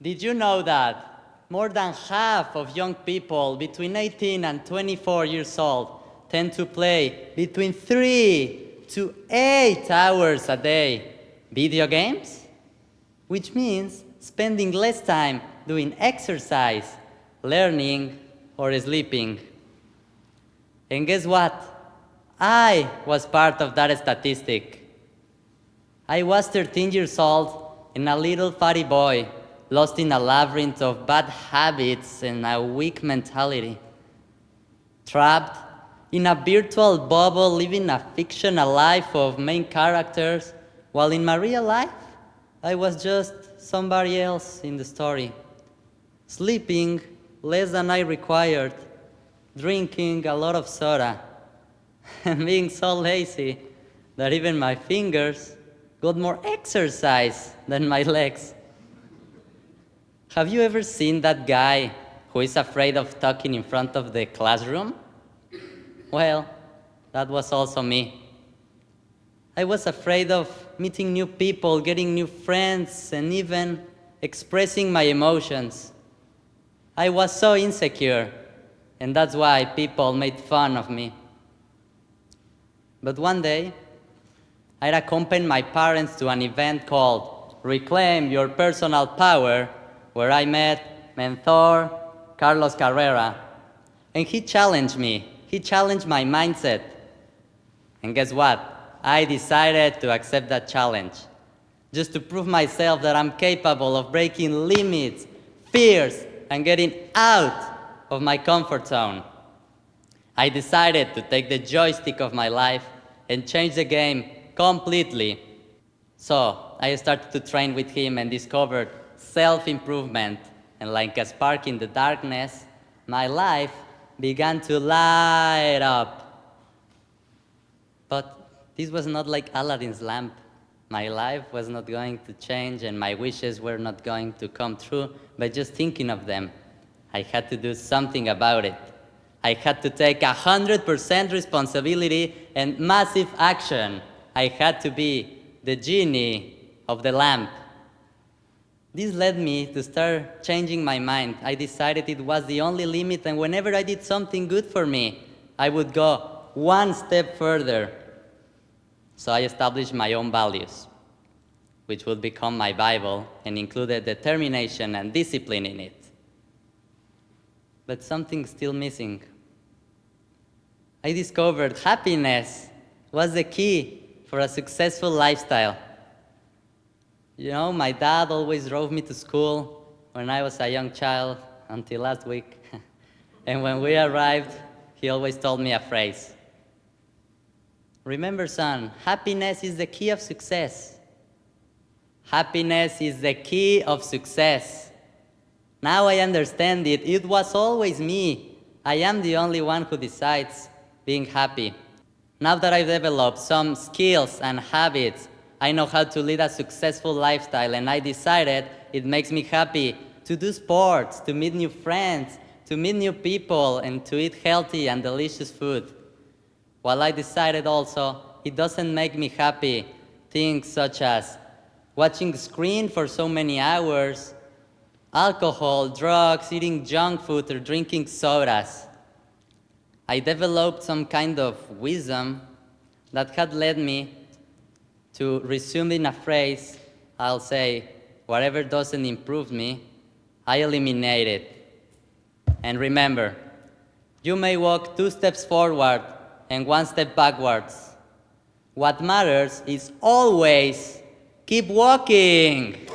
Did you know that more than half of young people between 18 and 24 years old tend to play between 3 to 8 hours a day video games? Which means spending less time doing exercise, learning, or sleeping. And guess what? I was part of that statistic. I was 13 years old and a little fatty boy, lost in a labyrinth of bad habits and a weak mentality. Trapped in a virtual bubble, living a fictional life of main characters, while in my real life, I was just somebody else in the story. Sleeping less than I required, drinking a lot of soda, and being so lazy that even my fingers got more exercise than my legs. Have you ever seen that guy who is afraid of talking in front of the classroom? Well, that was also me. I was afraid of meeting new people, getting new friends, and even expressing my emotions. I was so insecure, and that's why people made fun of me. But one day, I accompanied my parents to an event called Reclaim Your Personal Power, where I met mentor Carlos Carrera. And he challenged me. He challenged my mindset. And guess what? I decided to accept that challenge, just to prove myself that I'm capable of breaking limits, fears, and getting out of my comfort zone. I decided to take the joystick of my life and change the game completely. So I started to train with him and discovered self-improvement. And like a spark in the darkness, my life began to light up. But this was not like Aladdin's lamp. My life was not going to change and my wishes were not going to come true by just thinking of them. I had to do something about it. I had to take 100% responsibility and massive action. I had to be the genie of the lamp. This led me to start changing my mind. I decided it was the only limit, and whenever I did something good for me, I would go one step further. So I established my own values, which would become my Bible and included determination and discipline in it. But something's still missing. I discovered happiness was the key for a successful lifestyle. You know, my dad always drove me to school when I was a young child until last week. And when we arrived, he always told me a phrase. Remember, son, happiness is the key of success. Happiness is the key of success. Now I understand it. It was always me. I am the only one who decides being happy. Now that I've developed some skills and habits, I know how to lead a successful lifestyle, and I decided it makes me happy to do sports, to meet new friends, to meet new people, and to eat healthy and delicious food. While I decided also, it doesn't make me happy things such as watching the screen for so many hours, alcohol, drugs, eating junk food, or drinking sodas. I developed some kind of wisdom that had led me to resume in a phrase. I'll say, whatever doesn't improve me, I eliminate it. And remember, you may walk 2 steps forward and 1 step backwards. What matters is always keep walking.